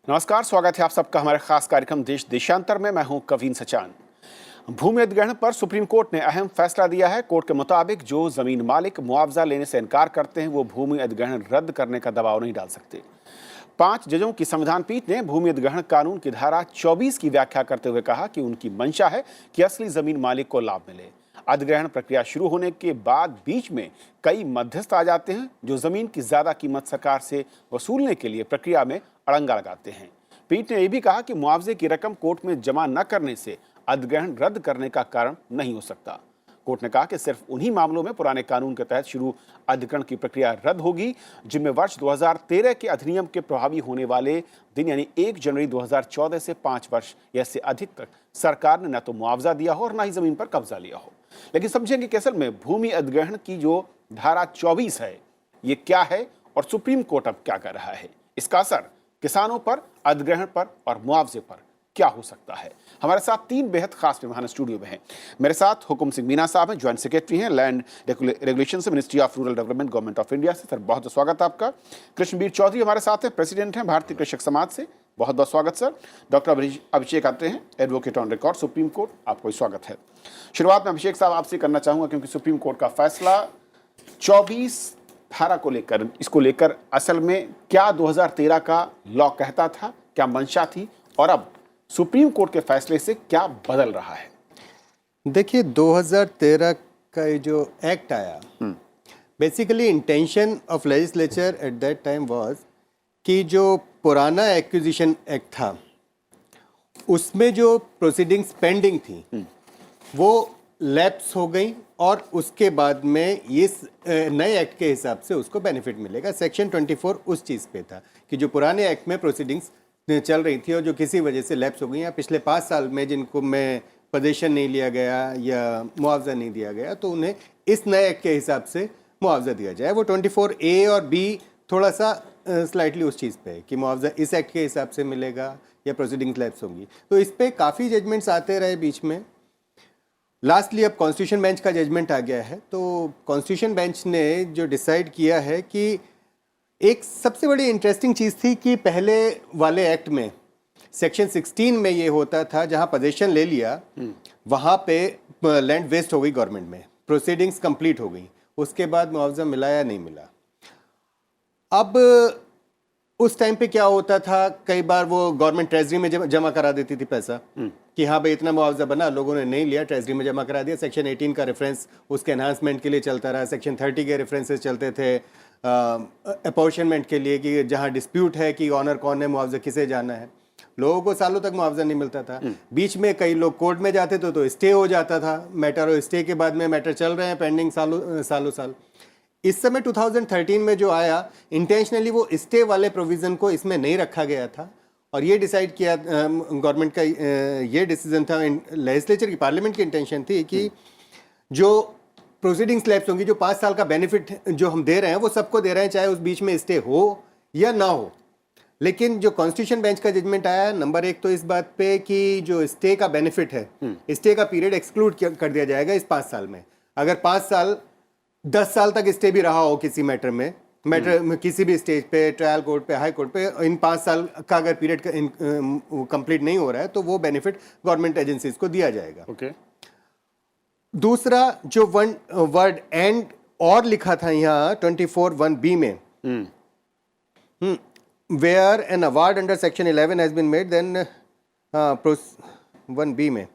नमस्कार, स्वागत है आप सबका हमारे खास कार्यक्रम देश देशांतर में। मैं हूं कवीन सचान। भूमि अधिग्रहण पर सुप्रीम कोर्ट ने अहम फैसला दिया है। कोर्ट के मुताबिक जो जमीन मालिक मुआवजा लेने से इनकार करते हैं वो भूमि अधिग्रहण रद्द करने का दबाव नहीं डाल सकते। 5 जजों की संविधान पीठ ने भूमि अधिग्रहण कानून की धारा 24 की व्याख्या करते हुए कहा कि उनकी मंशा है कि असली जमीन मालिक को लाभ मिले। अधिग्रहण प्रक्रिया शुरू होने के बाद बीच में कई मध्यस्थ आ जाते हैं जो जमीन की ज्यादा कीमत सरकार से वसूलने के लिए प्रक्रिया में अड़ंगा लगाते हैं। पीठ ने यह भी कहा कि मुआवजे की रकम कोर्ट में जमा न करने से अधिग्रहण रद्द करने का कारण नहीं हो सकता। कोर्ट ने कहा कि सिर्फ उन्हीं मामलों में पुराने कानून के तहत शुरू अधिग्रहण की प्रक्रिया रद्द होगी जिनमें वर्ष 2013 के अधिनियम के प्रभावी होने वाले दिन यानी 1 जनवरी 2014 से 5 वर्ष या इससे अधिक तक सरकार ने न तो मुआवजा दिया हो और न ही जमीन पर कब्जा लिया हो। लेकिन समझेंगे कि असल में भूमि अधिग्रहण की जो धारा 24 है ये क्या है और सुप्रीम कोर्ट अब क्या कर रहा है, इसका असर किसानों पर, अधिग्रहण पर और मुआवजे पर क्या हो सकता है। हमारे साथ 3 बेहद खास मेहमान स्टूडियो में हैं। मेरे साथ हुकुम सिंह मीना साहब हैं, ज्वाइंट सेक्रेटरी हैं लैंड रेगुलेशन से, ministry of rural development, government of India से। सर बहुत बहुत स्वागत है आपका। कृष्णवीर चौधरी हमारे साथ हैं, प्रेसिडेंट हैं भारतीय कृषक समाज से, बहुत बहुत स्वागत सर। डॉक्टर अभिषेक आते हैं, advocate on record supreme court, आपको स्वागत है। शुरुआत में अभिषेक साहब आपसे करना चाहूंगा क्योंकि सुप्रीम कोर्ट का फैसला 24 धारा को लेकर, इसको लेकर असल में क्या 2013 का लॉ कहता था, क्या मंशा थी और अब सुप्रीम कोर्ट के फैसले से क्या बदल रहा है? देखिए 2013 का ये जो एक्ट आया, basically intention of legislature at that time was कि जो पुराना एक्विजिशन एक्ट था उसमें जो प्रोसीडिंग्स पेंडिंग थी वो लैप्स हो गई और उसके बाद में इस नए एक्ट के हिसाब से उसको बेनिफिट मिलेगा। सेक्शन 24 उस चीज़ पे था कि जो पुराने एक्ट में प्रोसीडिंग्स चल रही थी और जो किसी वजह से लैप्स हो गई या पिछले 5 साल में जिनको में पोजीशन नहीं लिया गया या मुआवजा नहीं दिया गया तो उन्हें इस नए एक्ट के हिसाब से मुआवजा दिया जाए। वो 24A और B थोड़ा सा स्लाइटली उस चीज़ पे है कि मुआवजा इस एक्ट के हिसाब से मिलेगा या प्रोसीडिंग्स लैप्स होंगी। तो इस पर काफ़ी जजमेंट्स आते रहे बीच में। लास्टली अब कॉन्स्टिट्यूशन बेंच का जजमेंट आ गया है तो कॉन्स्टिट्यूशन बेंच ने जो डिसाइड किया है कि एक सबसे बड़ी इंटरेस्टिंग चीज़ थी कि पहले वाले एक्ट में सेक्शन 16 में ये होता था जहां पोजीशन ले लिया वहां पे लैंड वेस्ट हो गई गवर्नमेंट में, प्रोसीडिंग्स कंप्लीट हो गई, उसके बाद मुआवजा मिला या नहीं मिला। अब उस टाइम पे क्या होता था, कई बार वो गवर्नमेंट ट्रेजरी में जमा करा देती थी पैसा कि हाँ भाई इतना मुआवजा बना, लोगों ने नहीं लिया, ट्रेजरी में जमा करा दिया। सेक्शन 18 का रेफरेंस उसके एनहांसमेंट के लिए चलता रहा। सेक्शन 30 के रेफरेंसेस चलते थे अपॉर्चनमेंट के लिए कि जहाँ डिस्प्यूट है कि ऑनर कौन है, मुआवजा किसे जाना है। लोगों को सालों तक मुआवजा नहीं मिलता था। बीच में कई लोग कोर्ट में जाते थे तो स्टे हो जाता था मैटर, और स्टे के बाद में मैटर चल रहे हैं पेंडिंग सालों साल। इस समय 2013 में जो आया, इंटेंशनली वो स्टे वाले प्रोविजन को इसमें नहीं रखा गया था और ये डिसाइड किया गवर्नमेंट का, ये डिसीजन था लेजिस्लेचर की, पार्लियामेंट की इंटेंशन थी कि जो प्रोसीडिंग्स लैप्स होंगी, जो 5 साल का बेनिफिट जो हम दे रहे हैं वो सबको दे रहे हैं, चाहे उस बीच में स्टे हो या ना हो। लेकिन जो कॉन्स्टिट्यूशन बेंच का जजमेंट आया, नंबर 1 तो इस बात पे कि जो स्टे का बेनिफिट है, स्टे का पीरियड एक्सक्लूड कर दिया जाएगा इस 5 साल में। अगर 5 साल 10 साल तक स्टे भी रहा हो किसी मैटर में किसी भी स्टेज पे, ट्रायल कोर्ट पे, हाई कोर्ट पे, इन 5 साल का अगर पीरियड कंप्लीट नहीं हो रहा है तो वो बेनिफिट गवर्नमेंट एजेंसीज को दिया जाएगा। ओके। दूसरा जो वर्ड एंड और लिखा था यहाँ 24(1)(b) में, where an award under section 11 has been made, then 1B में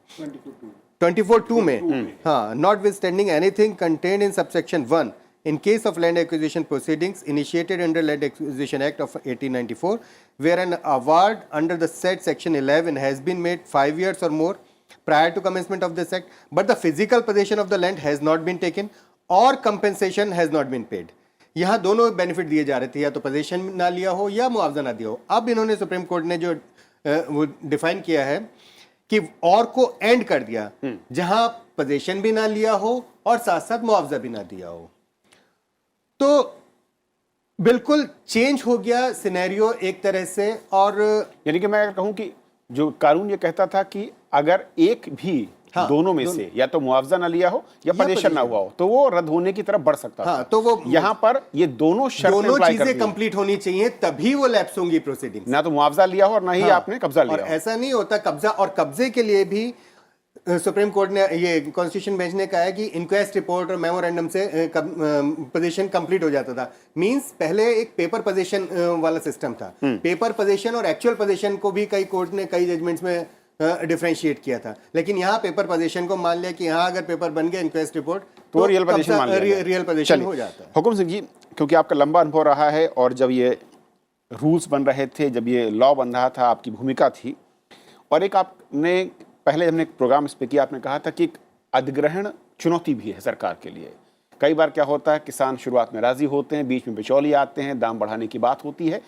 24(2) में, हाँ, notwithstanding anything contained in subsection 1 in case of land acquisition proceedings initiated under Land Acquisition Act of 1894 where an award under the said section 11 has been made 5 years or more prior to commencement of this act but the physical possession of the land has not been taken or compensation has not been paid। यहाँ दोनों benefit दिए जा रहे थे, या तो position ना लिया हो या मुआवजा ना दिया हो। अब इन्होंने सुप्रीम कोर्ट ने जो वो डिफाइन किया है कि और को एंड कर दिया, जहां पोजीशन भी ना लिया हो और साथ साथ मुआवजा भी ना दिया हो। तो बिल्कुल चेंज हो गया सिनेरियो एक तरह से। और यानी कि मैं कहूं कि जो कानून ये कहता था कि अगर एक भी हाँ, दोनों में से या तो मुआवजा ना लिया हो या पोजीशन ना हुआ हो, तो वो रद्द होने की तरफ बढ़ सकता हाँ, था। तो वो यहाँ पर ये दोनों शर्तें दोनों अप्लाई कर चीजें दी हैं। कंप्लीट होनी चाहिए, तभी वो लैप्स होंगी प्रोसीडिंग्स। ना तो मुआवजा लिया हो और ना ही आपने कब्जा और लिया हो। ऐसा नहीं होता कब्जा, और कब्जे के लिए भी सुप्रीम कोर्ट ने, ये कॉन्स्टिट्यूशन बेंच ने कहा है कि इंक्वेस्ट रिपोर्ट और मेमोरेंडम से पोजीशन कंप्लीट हो जाता था। मींस पहले एक पेपर पोजीशन वाला सिस्टम था। पेपर पोजीशन और एक्चुअल पोजीशन को भी कई कोर्ट ने कई जजमेंट्स में डिफरेंशिएट किया था, लेकिन यहाँ पेपर पोजीशन को मान लिया कि यहाँ अगर पेपर बन गया इंक्वेस्ट रिपोर्ट तो रियल पोजीशन मान लिया गया। रियल पोजीशन हो जाता है। हुकुम सिंह जी, क्योंकि आपका लंबा अनुभव रहा है और जब ये रूल्स बन रहे थे, जब ये लॉ बन रहा था, आपकी भूमिका थी, और एक आपने पहले हमने एक प्रोग्राम इस पे किया, आपने कहा था कि एक अधिग्रहण चुनौती भी है सरकार के लिए। कई बार क्या होता है, किसान शुरुआत में राजी होते हैं, बीच में बिचौलिए आते हैं, दाम बढ़ाने की बात होती है।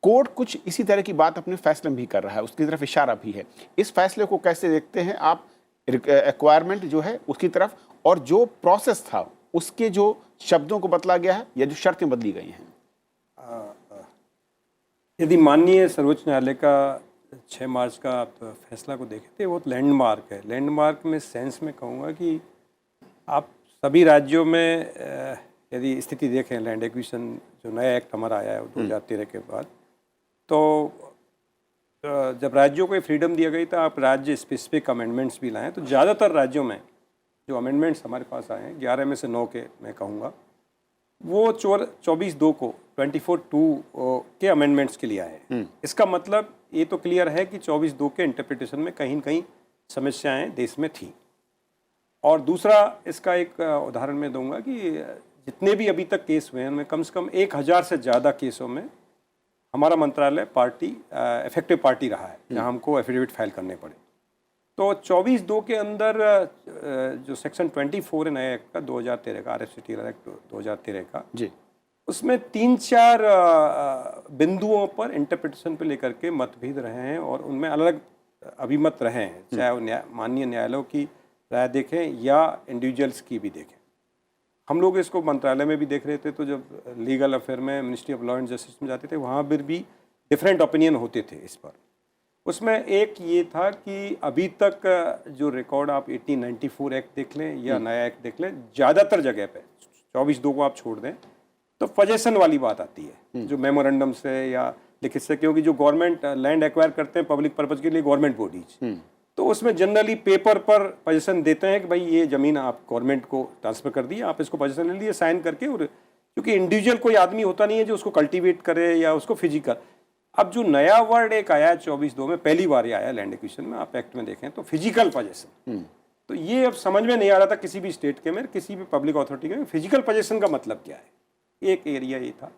कोर्ट कुछ इसी तरह की बात अपने फैसले में भी कर रहा है, उसकी तरफ इशारा भी है। इस फैसले को कैसे देखते हैं आप, एक्वायरमेंट जो है उसकी तरफ, और जो प्रोसेस था उसके जो शब्दों को बदला गया है या जो शर्तें बदली गई हैं? यदि माननीय सर्वोच्च न्यायालय का 6 मार्च का आप फैसला को देखें तो वो लैंडमार्क है। लैंडमार्क में सेंस में कहूँगा कि आप सभी राज्यों में यदि स्थिति देखें, लैंड एक्विजिशन जो नया एक्ट हमारा आया है 2013 के बाद, तो जब राज्यों को ये फ्रीडम दिया गई तो आप राज्य स्पेसिफिक अमेंडमेंट्स भी लाएं। तो ज़्यादातर राज्यों में जो अमेंडमेंट्स हमारे पास आए हैं, 11 में से 9 के मैं कहूँगा, वो 24/2 को 24/2 के अमेंडमेंट्स के लिए आए। इसका मतलब ये तो क्लियर है कि 24/2 के इंटरप्रिटेशन में कहीं न कहीं समस्याएं देश में थी। और दूसरा इसका एक उदाहरण मैं दूंगा कि जितने भी अभी तक केस हुए हैं उनमें कम से कम 1000 से ज़्यादा केसों में हमारा मंत्रालय पार्टी इफेक्टिव पार्टी रहा है, जहाँ हमको एफिडेविट फाइल करने पड़े। तो 24/2 के अंदर जो सेक्शन 24 है नए एक्ट का 2013 का, RFCT एक्ट 2013 का जी, उसमें 3-4 बिंदुओं पर इंटरप्रिटेशन पे लेकर के मतभेद रहे हैं और उनमें अलग अभिमत रहे हैं, चाहे वो माननीय न्यायालयों की राय देखें या इंडिविजुअल्स की भी देखें। हम लोग इसको मंत्रालय में भी देख रहे थे, तो जब लीगल अफेयर में ministry of law and justice में जाते थे वहाँ पर भी डिफरेंट ओपिनियन होते थे इस पर। उसमें एक ये था कि अभी तक जो रिकॉर्ड आप 1894 एक्ट देख लें या नया एक्ट देख लें, ज़्यादातर जगह पे 24/2 को आप छोड़ दें तो पोजेसन वाली बात आती है, जो मेमोरेंडम से या लिखित से, क्योंकि जो गवर्नमेंट लैंड एक्वायर करते हैं पब्लिक पर्पज के लिए गवर्नमेंट बॉडीज, तो उसमें जनरली पेपर पर पोजेसन देते हैं कि भाई ये ज़मीन आप गवर्नमेंट को ट्रांसफ़र कर दी, आप इसको पोजेसन ले लिए साइन करके। और क्योंकि इंडिविजुअल कोई आदमी होता नहीं है जो उसको कल्टीवेट करे या उसको फिजिकल। अब जो नया वर्ड एक आया 24/2 में, पहली बार ये आया लैंड एक्विजिशन में, आप एक्ट में देखें तो फिजिकल पोजेसन, तो ये अब समझ में नहीं आ रहा था किसी भी स्टेट के में, किसी भी पब्लिक अथॉरिटी के, फिजिकल पोजेसन का मतलब क्या है। एक एरिया ये था।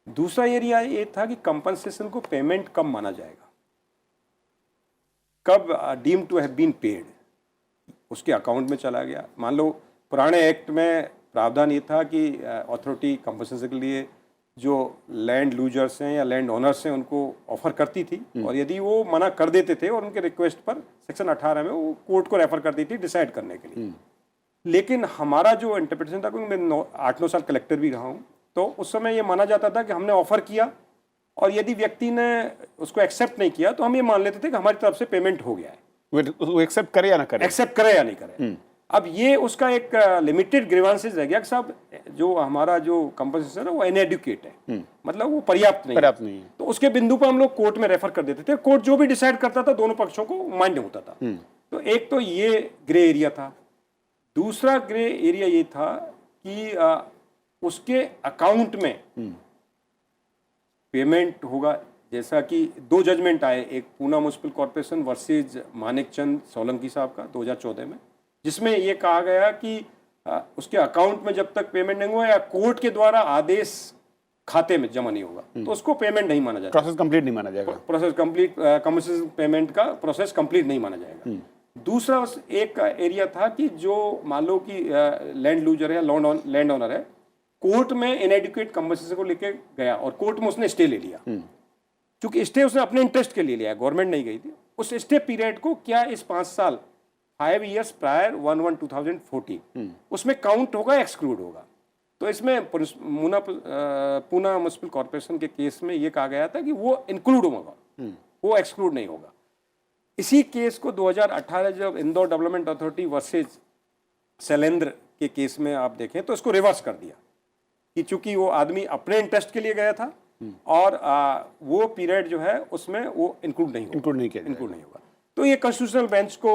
दूसरा एरिया ये था कि कंपनसेशन को पेमेंट कब माना जाएगा, कब deem to have been paid, उसके अकाउंट में चला गया। मान लो पुराने एक्ट में प्रावधान ये था कि अथॉरिटी कंपनसेशन के लिए जो लैंड लूजर्स हैं या लैंड ओनर्स हैं उनको ऑफर करती थी, और यदि वो मना कर देते थे और उनके रिक्वेस्ट पर सेक्शन 18 में वो कोर्ट को रेफर करती थी डिसाइड करने के लिए। लेकिन हमारा जो इंटरप्रिटेशन था, क्योंकि मैं 8-9 साल कलेक्टर भी रहा हूँ, तो उस समय ये माना जाता था कि हमने ऑफर किया और यदि व्यक्ति ने उसको एक्सेप्ट नहीं किया तो हम ये मान लेते थे कि हमारी तरफ से पेमेंट हो गया है, वो एक्सेप्ट करे या ना करे, एक्सेप्ट करे या नहीं करे। अब ये उसका एक लिमिटेड ग्रीवांसेस रह गया कि साहब जो हमारा जो कंपनसेशन है वो इनएडुकेट है, मतलब वो पर्याप्त नहीं है। तो उसके बिंदु पर हम लोग कोर्ट में रेफर कर देते थे, कोर्ट जो भी डिसाइड करता था दोनों पक्षों को मान्य होता था। तो एक तो ये ग्रे एरिया था। दूसरा ग्रे एरिया ये था कि उसके अकाउंट में पेमेंट होगा। जैसा कि 2 जजमेंट आए, एक Poona municipal corporation versus Manikchand Solanki साहब का 2014 में, जिसमें यह कहा गया कि उसके अकाउंट में जब तक पेमेंट नहीं हुआ या कोर्ट के द्वारा आदेश खाते में जमा नहीं होगा तो उसको पेमेंट नहीं माना जाएगा, प्रोसेस कंप्लीट नहीं माना जाएगा, प्रोसेस कंप्लीट, कंपनसेशन पेमेंट का प्रोसेस कंप्लीट नहीं माना जाएगा। दूसरा एक एरिया था कि जो मान लो कि लैंड लूजर है या लैंड ओनर है, कोर्ट में इनएडुकेट कंपनसेशन को लेके गया और कोर्ट में उसने स्टे ले लिया, क्योंकि स्टे उसने अपने इंटरेस्ट के लिए लिया, गवर्नमेंट नहीं गई थी। उस स्टे पीरियड को क्या इस 5 साल 5 years प्रायर 1/1/2014 उसमें काउंट होगा, एक्सक्लूड होगा। तो इसमें पूना म्युनिसिपल कॉर्पोरेशन के केस में ये कहा गया था कि वो इंक्लूड होगा, वो एक्सक्लूड नहीं होगा। इसी केस को 2018 जब Indore development authority versus Shailendra के केस में आप देखें तो इसको रिवर्स कर दिया कि चूंकि वो आदमी अपने इंटरेस्ट के लिए गया था और वो पीरियड जो है उसमें वो इंक्लूड नहीं होगा। तो ये कॉन्स्टिट्यूशनल बेंच को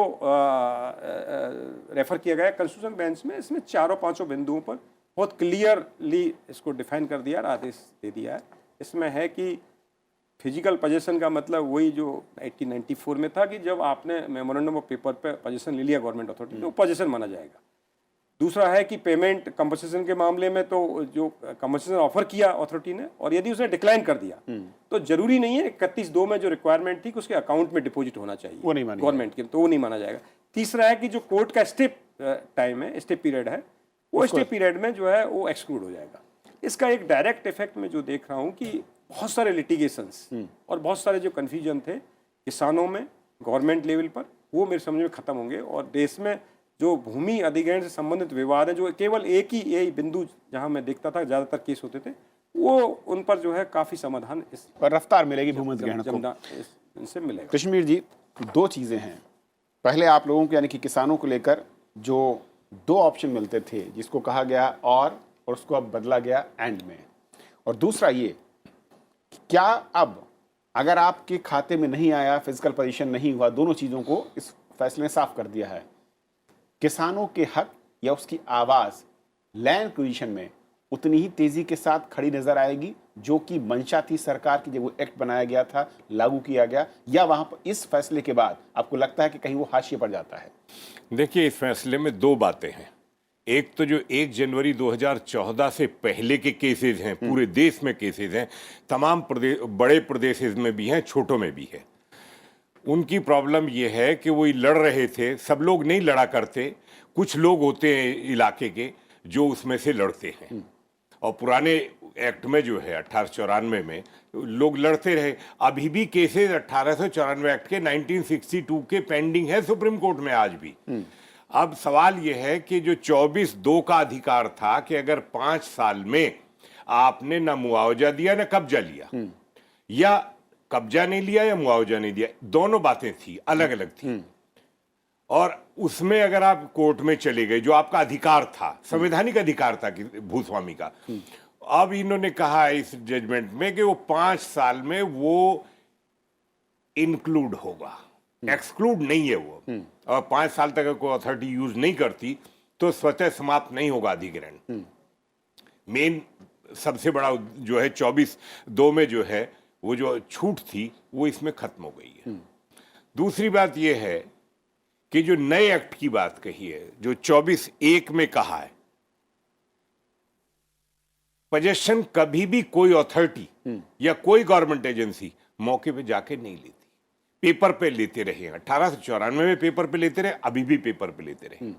रेफर किया गया। कॉन्स्टिट्यूशनल बेंच में इसमें चारों पांचों बिंदुओं पर बहुत क्लियरली इसको डिफाइन कर दिया और आदेश दे दिया है। इसमें है कि फिजिकल पोजीशन का मतलब वही जो 1894 में था कि जब आपने मेमोरेंडम ऑफ पेपर पे पोजीशन ले लिया गवर्नमेंट अथॉरिटी तो पोजीशन माना जाएगा। दूसरा है कि पेमेंट कंपनसेशन के मामले में तो जो कंपनसेशन ऑफर किया अथॉरिटी ने और यदि उसने डिक्लाइन कर दिया तो जरूरी नहीं है 31/2 में जो रिक्वायरमेंट थी कि उसके अकाउंट में डिपॉजिट होना चाहिए वो नहीं मानी गवर्नमेंट के, तो वो नहीं माना जाएगा। तीसरा है कि जो कोर्ट का स्टे टाइम है, स्टे पीरियड है, वो स्टे पीरियड में जो है वो एक्सक्लूड हो जाएगा। इसका एक डायरेक्ट इफेक्ट मैं जो देख रहा हूँ कि बहुत सारे लिटिगेशंस और बहुत सारे जो कन्फ्यूजन थे किसानों में गवर्नमेंट लेवल पर, वो मेरे समझ में खत्म होंगे और देश में जो भूमि अधिग्रहण से संबंधित विवाद है जो केवल एक ही यही बिंदु जहां मैं देखता था ज्यादातर केस होते थे, वो उन पर जो है काफी समाधान इस पर रफ्तार मिलेगी भूमि अधिग्रहण को, इनसे मिलेगा। कश्मीर जी, दो चीजें हैं। पहले आप लोगों को यानी कि किसानों को लेकर जो दो ऑप्शन मिलते थे जिसको कहा गया और उसको अब बदला गया एंड में, और दूसरा ये क्या अब अगर आपके खाते में नहीं आया, फिजिकल पोजीशन नहीं हुआ, दोनों चीजों को इस फैसले ने साफ कर दिया है, किसानों के हक या उसकी आवाज लैंड एक्विजिशन में उतनी ही तेजी के साथ खड़ी नजर आएगी जो कि मंशा थी सरकार की जब वो एक्ट बनाया गया था, लागू किया गया, या वहां पर इस फैसले के बाद आपको लगता है कि कहीं वो हाशिए पर जाता है? देखिए, इस फैसले में दो बातें हैं। एक तो जो 1 जनवरी 2014 से पहले के केसेस हैं, पूरे देश में केसेस हैं, तमाम बड़े प्रदेशेस में भी हैं, छोटों में भी है। उनकी प्रॉब्लम यह है कि वो लड़ रहे थे, सब लोग नहीं लड़ा करते, कुछ लोग होते हैं इलाके के जो उसमें से लड़ते हैं। और पुराने एक्ट में जो है 1894 में लोग लड़ते रहे। अभी भी केसेस 1894 एक्ट के 1962 के पेंडिंग है सुप्रीम कोर्ट में आज भी। अब सवाल यह है कि जो 24(2) का अधिकार था कि अगर 5 साल में आपने ना मुआवजा दिया ना कब्जा लिया, या कब्जा नहीं लिया या मुआवजा नहीं दिया, दोनों बातें थी, अलग अलग थी, और उसमें अगर आप कोर्ट में चले गए, जो आपका अधिकार था, संवैधानिक अधिकार था कि भूस्वामी का, अब इन्होंने कहा इस जजमेंट में कि वो 5 साल में वो इंक्लूड होगा, एक्सक्लूड नहीं है वो। और 5 साल तक कोई अथॉरिटी यूज नहीं करती तो स्वतः समाप्त नहीं होगा अधिग्रहण। मेन सबसे बड़ा जो है 24(2) में जो है वो जो छूट थी वो इसमें खत्म हो गई है। दूसरी बात यह है कि जो नए एक्ट की बात कही है, जो 24(1) में कहा है, पोजेशन कभी भी कोई अथॉरिटी या कोई गवर्नमेंट एजेंसी मौके पे जाके नहीं लेती, पेपर पे लेते रहे। 1894 में पेपर पे लेते रहे, अभी भी पेपर पे लेते रहे।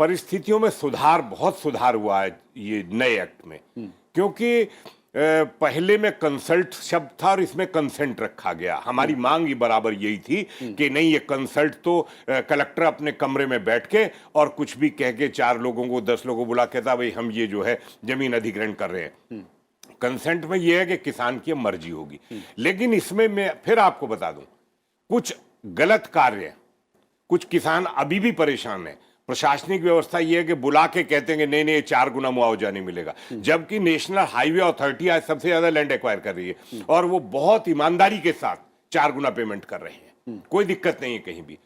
परिस्थितियों में सुधार, बहुत सुधार हुआ है ये नए एक्ट में, क्योंकि पहले में कंसल्ट शब्द था और इसमें कंसेंट रखा गया। हमारी मांग ही बराबर यही थी कि नहीं, ये कंसल्ट तो कलेक्टर अपने कमरे में बैठ के और कुछ भी कह के 4 लोगों को 10 लोगों को बुला के था भाई हम ये जो है जमीन अधिग्रहण कर रहे हैं। कंसेंट में ये है कि किसान की मर्जी होगी। लेकिन इसमें मैं फिर आपको बता दूं, कुछ गलत कार्य, कुछ किसान अभी भी परेशान है। प्रशासनिक व्यवस्था यह है कि बुला के कहते हैं कि नहीं नहीं 4 गुना मुआवजा नहीं मिलेगा, जबकि नेशनल हाईवे अथॉरिटी आज सबसे ज्यादा लैंड एक्वायर कर रही है और वो बहुत ईमानदारी के साथ 4 गुना पेमेंट कर रहे हैं, कोई दिक्कत नहीं है कहीं भी।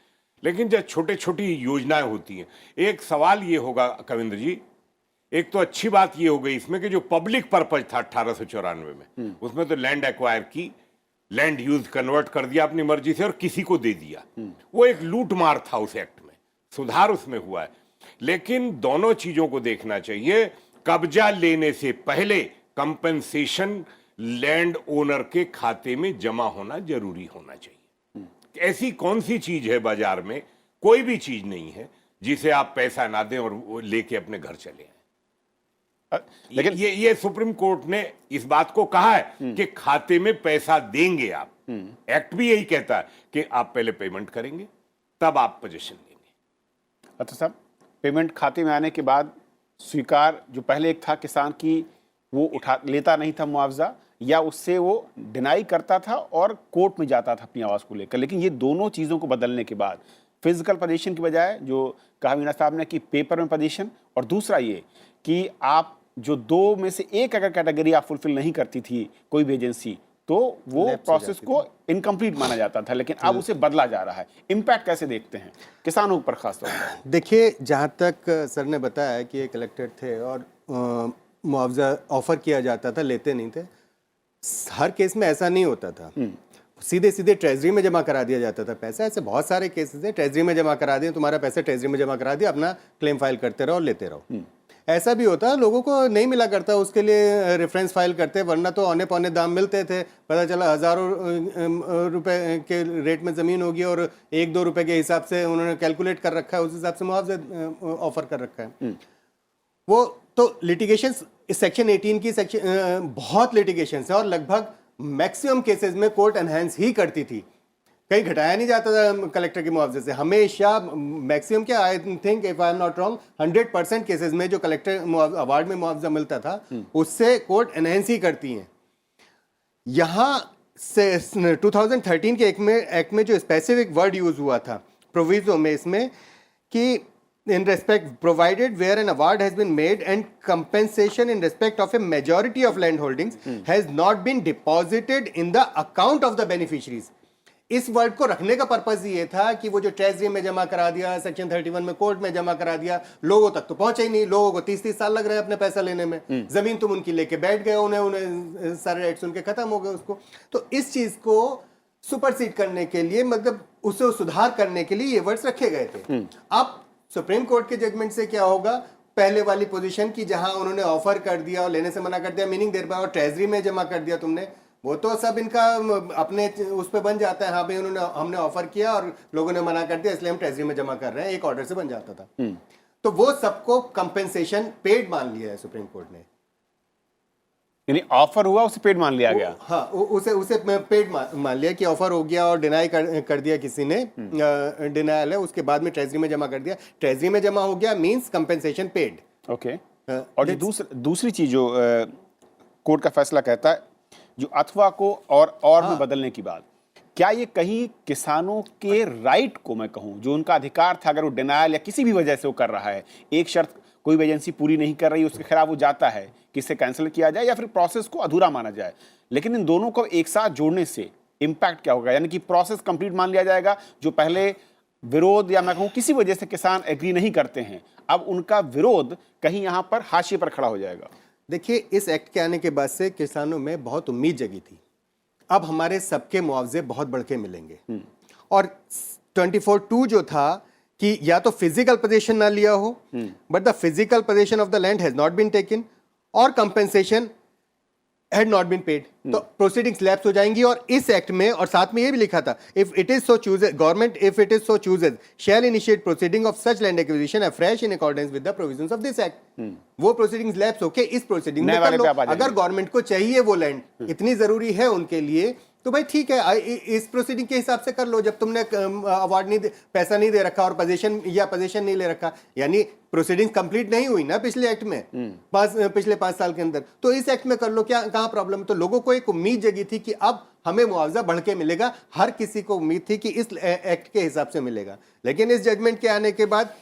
लेकिन जब छोटे छोटी योजनाएं होती हैं, एक सवाल ये होगा कविंद्र जी, एक तो अच्छी बात ये हो गई इसमें कि जो पब्लिक पर्पज था 1894 में, उसमें तो लैंड एक्वायर की, लैंड यूज कन्वर्ट कर दिया अपनी मर्जी से और किसी को दे दिया, वो एक लूट मार था उस एक्ट में, सुधार उसमें हुआ है। लेकिन दोनों चीजों को देखना चाहिए। कब्जा लेने से पहले कंपेंसेशन लैंड ओनर के खाते में जमा होना जरूरी होना चाहिए। ऐसी कौन सी चीज है बाजार में, कोई भी चीज नहीं है जिसे आप पैसा ना दें और वो लेके अपने घर चले आए। लेकिन ये सुप्रीम कोर्ट ने इस बात को कहा है कि खाते में पैसा देंगे आप। एक्ट भी यही कहता है कि आप पहले पेमेंट करेंगे तब आप पोजीशन लेंगे। अच्छा साहब, पेमेंट खाते में आने के बाद स्वीकार, जो पहले एक था किसान की वो उठा लेता नहीं था मुआवजा, या उससे वो डिनाई करता था और कोर्ट में जाता था अपनी आवाज़ को लेकर। लेकिन ये दोनों चीज़ों को बदलने के बाद फिजिकल पोजीशन की बजाय जो कहा मीना साहब ने कि पेपर में पोजीशन, और दूसरा ये कि आप जो दो में से एक अगर कैटेगरी आप फुलफिल नहीं करती थी कोई भी एजेंसी, तो वो प्रोसेस को इनकम्प्लीट माना जाता था, लेकिन अब उसे बदला जा रहा है। इम्पैक्ट कैसे देखते हैं किसानों पर खास तौर पर? देखिए, जहाँ तक सर ने बताया कि एक कलेक्टर थे और मुआवजा ऑफर किया जाता था, लेते नहीं थे। हर केस में ऐसा नहीं होता था, सीधे सीधे ट्रेजरी में जमा करा दिया जाता था पैसा। ऐसे बहुत सारे केसेस हैं, ट्रेजरी में जमा करा दिया, तुम्हारा पैसा ट्रेजरी में जमा करा दिया, अपना क्लेम फाइल करते रहो और लेते रहो। ऐसा भी होता है, लोगों को नहीं मिला करता, उसके लिए रेफरेंस फाइल करते, वरना तो औने पौने दाम मिलते थे। पता चला हज़ारों रुपए के रेट में ज़मीन होगी और 1-2 रुपए के हिसाब से उन्होंने कैलकुलेट कर रखा है, उस हिसाब से मुआवजा ऑफर कर रखा है। वो तो लिटिगेशन, सेक्शन 18 की सेक्शन बहुत लिटिगेशन है और लगभग मैक्सिमम केसेस में कोर्ट एनहांस ही करती थी, कहीं घटाया नहीं जाता था कलेक्टर के मुआवजे से। हमेशा मैक्सिमम क्या, I think if I am not wrong, 100% cases में जो कलेक्टर अवार्ड में मुआवजा मिलता था उससे कोर्ट एनहांस ही करती हैं। यहाँ से 2013 के एक्ट में जो स्पेसिफिक वर्ड यूज हुआ था प्रोविजो में, इसमें कि in respect provided where an award has been made and compensation in respect of a majority of land holdings has not been deposited in the account of the beneficiaries। इस word को रखने का purpose ये था कि वो जो treasury में जमा करा दिया, सेक्शन 31 में कोर्ट में जमा करा दिया, लोगों तक तो पहुंचे ही नहीं। लोगों को 30-30 साल लग रहे हैं अपने पैसा लेने में, जमीन तुम उनकी लेके बैठ गए, उन्हें सारे राइट्स उनके खत्म हो गए उसको। तो इस चीज को सुपरसीड करने के लिए, मतलब उसे सुधार करने के लिए ये वर्ड्स रखे गए थे। अब सुप्रीम कोर्ट के जजमेंट से क्या होगा, पहले वाली पोजीशन की जहां उन्होंने ऑफर कर दिया और लेने से मना कर दिया, मीनिंग देर बाद और ट्रेजरी में जमा कर दिया तुमने, वो तो सब इनका अपने उस पे बन जाता है। हाँ भाई, हमने ऑफर किया और लोगों ने मना कर दिया, इसलिए हम ट्रेजरी में जमा कर रहे हैं, एक ऑर्डर से बन जाता था। तो वो सबको कंपेंसेशन पेड मान लिया है सुप्रीम कोर्ट ने। यानी ऑफर हुआ, उसे पेड मान लिया गया। हाँ, उसे पेड मान लिया कि ऑफर हो गया और डिनाई कर दिया किसी ने, डिनायल है, उसके बाद में ट्रेजरी में जमा कर दिया, ट्रेजरी में जमा हो गया मींस कंपेंसेशन पेड। ओके। और जो दूसरी चीज जो कोर्ट का फैसला कहता है, जो अथवा को और में बदलने की बात, क्या ये कहीं किसानों के राइट को, मैं कहूँ जो उनका अधिकार था, अगर वो डिनायल या किसी भी वजह से वो कर रहा है, एक शर्त कोई भी एजेंसी पूरी नहीं कर रही, उसके खिलाफ वो जाता है कि इसे कैंसिल किया जाए या फिर प्रोसेस को अधूरा माना जाए, लेकिन इन दोनों को एक साथ जोड़ने से इम्पैक्ट क्या होगा? यानी कि प्रोसेस कंप्लीट मान लिया जाएगा, जो पहले विरोध या मैं कहूँ किसी वजह से किसान एग्री नहीं करते हैं, अब उनका विरोध कहीं यहाँ पर हाशिए पर खड़ा हो जाएगा। देखिए, इस एक्ट के आने के बाद से किसानों में बहुत उम्मीद जगी थी, अब हमारे सबके मुआवजे बहुत बढ़ के मिलेंगे। और 24(2) जो था कि या तो फिजिकल पोजीशन ना लिया हो, but the physical position of the land has not been taken और compensation had not been paid, तो प्रोसीडिंग्स लैप्स हो जाएंगी। और इस एक्ट में और साथ में ये भी लिखा था, if it is so chooses, government if it is so chooses shall initiate proceeding of such land acquisition afresh in accordance with the provisions of this act. वो प्रोसीडिंग्स लैप्स होके इस प्रोसीडिंग में कर लो। अगर गवर्नमेंट को चाहिए वो land, इतनी जरूरी है उनके लिए, तो भाई ठीक है, इस प्रोसीडिंग के हिसाब से कर लो। जब तुमने अवार्ड नहीं पैसा नहीं दे रखा और पोजीशन नहीं ले रखा, यानी प्रोसीडिंग कंप्लीट नहीं हुई ना पिछले एक्ट में, पिछले 5 साल के अंदर, तो इस एक्ट में कर लो, क्या कहां प्रॉब्लम? तो लोगों को एक उम्मीद जगी थी कि अब हमें मुआवजा बढ़ के मिलेगा, हर किसी को उम्मीद थी कि इस एक्ट के हिसाब से मिलेगा। लेकिन इस जजमेंट के आने के बाद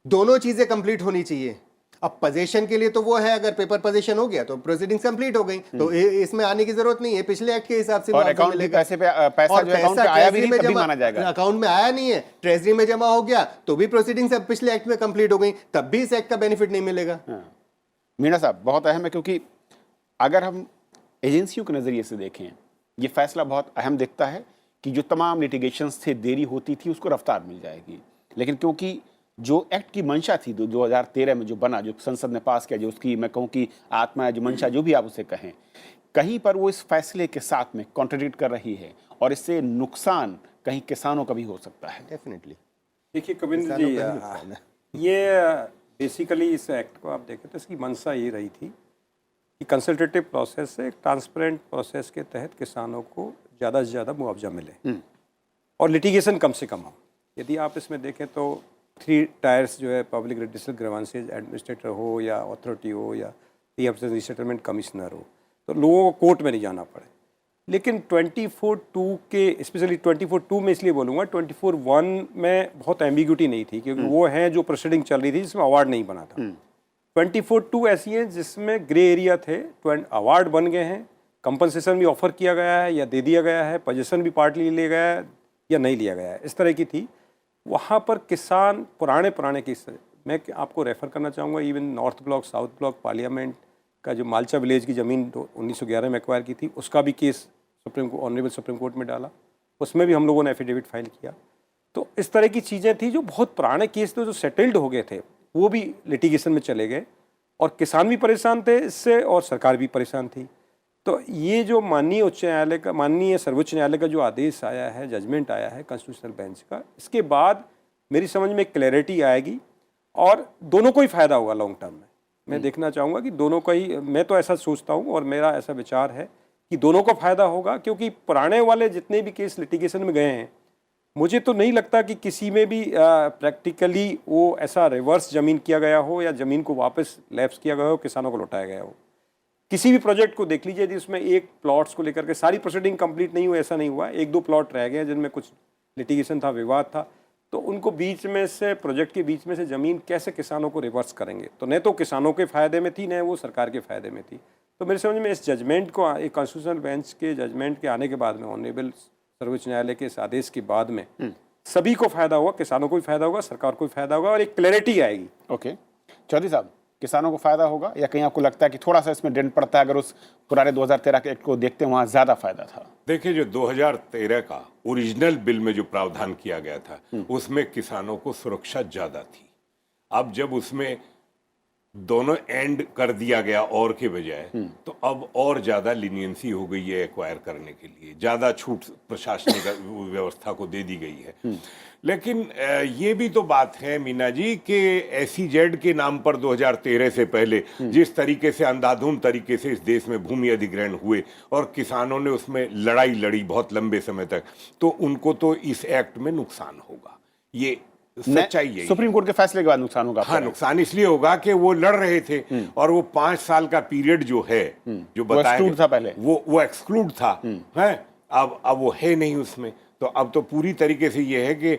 दोनों चीजें कंप्लीट होनी चाहिए। अब पोजीशन के लिए तो वो है, अगर पेपर पोजीशन हो गया तो प्रोसीडिंग्स कंप्लीट हो गई, तो इसमें आने की जरूरत नहीं है, पिछले एक्ट के हिसाब से और अकाउंट में पैसा जो अकाउंट में आया भी नहीं तभी माना जाएगा। अकाउंट में आया नहीं है, ट्रेजरी में जमा हो गया, तो भी प्रोसीडिंग्स अब पिछले एक्ट में कंप्लीट हो गई, तब भी इस एक्ट का बेनिफिट नहीं मिलेगा। मीणा साहब, बहुत अहम है, क्योंकि अगर हम एजेंसियों के नजरिए से देखें, ये फैसला बहुत अहम दिखता है कि जो तमाम लिटिगेशंस थे, देरी होती थी, उसको रफ्तार मिल जाएगी। लेकिन क्योंकि जो एक्ट की मंशा थी 2013 में जो बना, जो संसद ने पास किया, जो उसकी मैं कहूँ कि आत्मा, जो मंशा, जो भी आप उसे कहें, कहीं पर वो इस फैसले के साथ में कॉन्ट्रडिक्ट कर रही है और इससे नुकसान कहीं किसानों का भी हो सकता है। डेफिनेटली। देखिए कविंद्र जी, ये बेसिकली इस एक्ट को आप देखें तो इसकी मंशा ये रही थी कि कंसल्टेटिव प्रोसेस से, ट्रांसपेरेंट प्रोसेस के तहत किसानों को ज़्यादा से ज़्यादा मुआवजा मिले और लिटिगेशन कम से कम हो। यदि आप इसमें देखें तो 3 टायर्स जो है, पब्लिक रेडिसल ग्रीवेंसेस एडमिनिस्ट्रेटर हो या अथॉरिटी हो या रीसेटलमेंट कमिश्नर हो, तो लोगों को कोर्ट में नहीं जाना पड़े। लेकिन 24(2) के, स्पेशली 24(2) में इसलिए बोलूँगा, 24(1) में बहुत एम्बिग्यूटी नहीं थी, क्योंकि वो है जो प्रोसीडिंग चल रही थी जिसमें अवार्ड नहीं बना था। 24(2) ऐसी है जिसमें ग्रे एरिया थे, अवार्ड बन गए हैं, कंपनसेशन भी ऑफर किया गया है या दे दिया गया है, पोजीशन भी पार्टली लिया गया है या नहीं लिया गया है, इस तरह की थी। वहाँ पर किसान पुराने केस, मैं आपको रेफ़र करना चाहूँगा, even north block, south block, parliament का जो मालचा विलेज की ज़मीन 1911 में एक्वायर की थी, उसका भी केस ऑनरेबल सुप्रीम कोर्ट में डाला, उसमें भी हम लोगों ने एफिडेविट फाइल किया। तो इस तरह की चीज़ें थी जो बहुत पुराने केस थे, जो सेटल्ड हो गए थे, वो भी लिटिगेशन में चले गए और किसान भी परेशान थे इससे और सरकार भी परेशान थी। तो ये जो माननीय सर्वोच्च न्यायालय का जो आदेश आया है, जजमेंट आया है कॉन्स्टिट्यूशनल बेंच का, इसके बाद मेरी समझ में क्लैरिटी आएगी और दोनों को ही फ़ायदा होगा लॉन्ग टर्म में। मैं देखना चाहूँगा कि दोनों का ही, मैं तो ऐसा सोचता हूँ और मेरा ऐसा विचार है कि दोनों को फ़ायदा होगा, क्योंकि पुराने वाले जितने भी केस लिटिगेशन में गए हैं, मुझे तो नहीं लगता कि किसी में भी प्रैक्टिकली वो ऐसा रिवर्स ज़मीन किया गया हो या ज़मीन को वापस लैप्स किया गया हो, किसानों को लौटाया गया हो। किसी भी प्रोजेक्ट को देख लीजिए, यदि उसमें एक प्लॉट्स को लेकर के सारी प्रोसीडिंग कंप्लीट नहीं हुई, ऐसा नहीं हुआ, 1-2 प्लॉट रह गए जिनमें कुछ लिटिगेशन था, विवाद था, तो उनको बीच में से, प्रोजेक्ट के बीच में से ज़मीन कैसे किसानों को रिवर्स करेंगे, तो न तो किसानों के फ़ायदे में थी, न वो सरकार के फ़ायदे में थी। तो मेरे समझ में इस जजमेंट को, एक कॉन्स्टिट्यूशनल बेंच के जजमेंट के आने के बाद में, ऑनरेबल सर्वोच्च न्यायालय के इस आदेश के बाद में सभी को फ़ायदा होगा, किसानों को भी फ़ायदा होगा, सरकार को भी फ़ायदा होगा और एक क्लैरिटी आएगी। ओके, चौधरी साहब, किसानों को फ़ायदा होगा या कहीं आपको लगता है कि थोड़ा सा इसमें डेंट पड़ता है, अगर उस पुराने 2013 के एक्ट को देखते हैं वहाँ ज़्यादा फ़ायदा था? देखिए, जो 2013 का ओरिजिनल बिल में जो प्रावधान किया गया था, उसमें किसानों को सुरक्षा ज़्यादा थी। अब जब उसमें दोनों एंड कर दिया गया और के बजाय, तो अब और ज़्यादा लीनियंसी हो गई है एक्वायर करने के लिए, ज़्यादा छूट प्रशासनिक व्यवस्था को दे दी गई है। लेकिन ये भी तो बात है मीना जी कि SEZ के नाम पर 2013 से पहले जिस तरीके से अंधाधुंध तरीके से इस देश में भूमि अधिग्रहण हुए और किसानों ने उसमें लड़ाई लड़ी बहुत लंबे समय तक, तो उनको तो इस एक्ट में नुकसान होगा। ये सच्चाई है। सुप्रीम कोर्ट के फैसले के बाद नुकसान होगा? हाँ, नुकसान इसलिए होगा कि वो लड़ रहे थे और वो 5 साल का पीरियड जो है, जो बताया एक्सक्लूड था पहले, वो एक्सक्लूड था, है। अब वो है नहीं उसमें। तो अब तो पूरी तरीके से ये है कि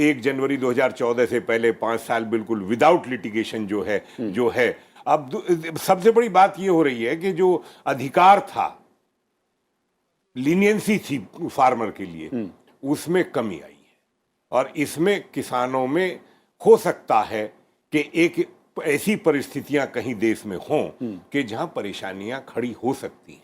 1 जनवरी 2014 से पहले 5 साल बिल्कुल विदाउट लिटिगेशन जो है। अब सबसे बड़ी बात ये हो रही है कि जो अधिकार था, लीनियंसी थी फार्मर के लिए, उसमें कमी आई है और इसमें किसानों में हो सकता है कि एक ऐसी परिस्थितियां कहीं देश में हों कि जहां परेशानियां खड़ी हो सकती हैं,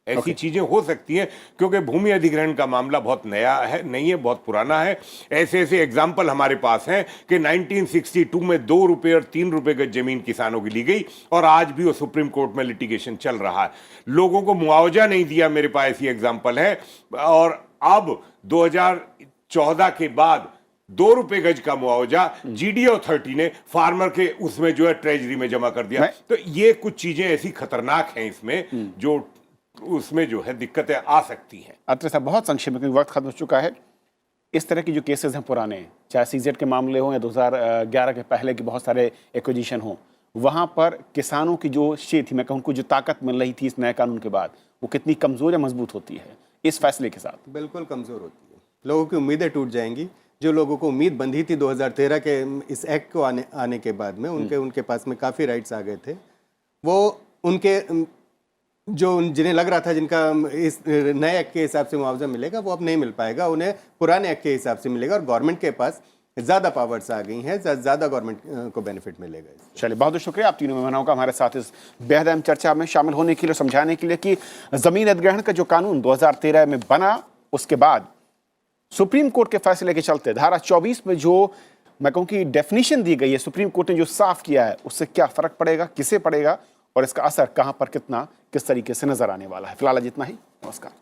ऐसी चीजें हो सकती हैं, क्योंकि भूमि अधिग्रहण का मामला बहुत नया है नहीं है, बहुत पुराना है। ऐसे एग्जाम्पल हमारे पास हैं कि 1962 में 2 रुपए और 3 रुपए गज जमीन किसानों की ली गई और आज भी वो सुप्रीम कोर्ट में लिटिगेशन चल रहा है। लोगों को मुआवजा नहीं दिया, मेरे पास ऐसी एग्जाम्पल है। और अब 2014 के बाद 2 रुपए गज का मुआवजा GD अथॉरिटी ने फार्मर के उसमें जो है ट्रेजरी में जमा कर दिया। तो ये कुछ चीजें ऐसी खतरनाक हैं इसमें, जो उसमें जो है दिक्कतें आ सकती हैं। अत्र साहब, बहुत संक्षेप में, क्योंकि वक्त खत्म हो चुका है, इस तरह की जो केसेस हैं पुराने, चाहे CZ के मामले हों या 2011 के पहले के बहुत सारे एक्विजिशन हों, वहाँ पर किसानों की जो शेर थी, मैं कहूँ उनको जो ताकत मिल रही थी इस नए कानून के बाद, वो कितनी कमज़ोर या मजबूत होती है इस फैसले के साथ? बिल्कुल कमज़ोर होती है। लोगों की उम्मीदें टूट जाएंगी। जो लोगों को उम्मीद बंधी थी 2013 के इस एक्ट को आने के बाद में, उनके पास में काफ़ी राइट्स आ गए थे। वो उनके जो जिन्हें लग रहा था जिनका इस नए एक्ट के हिसाब से मुआवजा मिलेगा, वो अब नहीं मिल पाएगा, उन्हें पुराने एक्ट के हिसाब से मिलेगा और गवर्नमेंट के पास ज़्यादा पावर्स आ गई हैं, ज़्यादा गवर्नमेंट को बेनिफिट मिलेगा। चलिए, बहुत बहुत शुक्रिया आप तीनों मेहमानों का हमारे साथ इस बेहद अहम चर्चा में शामिल होने के लिए, समझाने के लिए कि ज़मीन अधिग्रहण का जो कानून 2013 में बना, उसके बाद सुप्रीम कोर्ट के फैसले के चलते धारा 24 में जो मैं कहूँ कि डेफिनेशन दी गई है, सुप्रीम कोर्ट ने जो साफ किया है, उससे क्या फ़र्क पड़ेगा, किसे पड़ेगा और इसका असर कहाँ पर कितना किस तरीके से नजर आने वाला है। फिलहाल जितना ही, नमस्कार।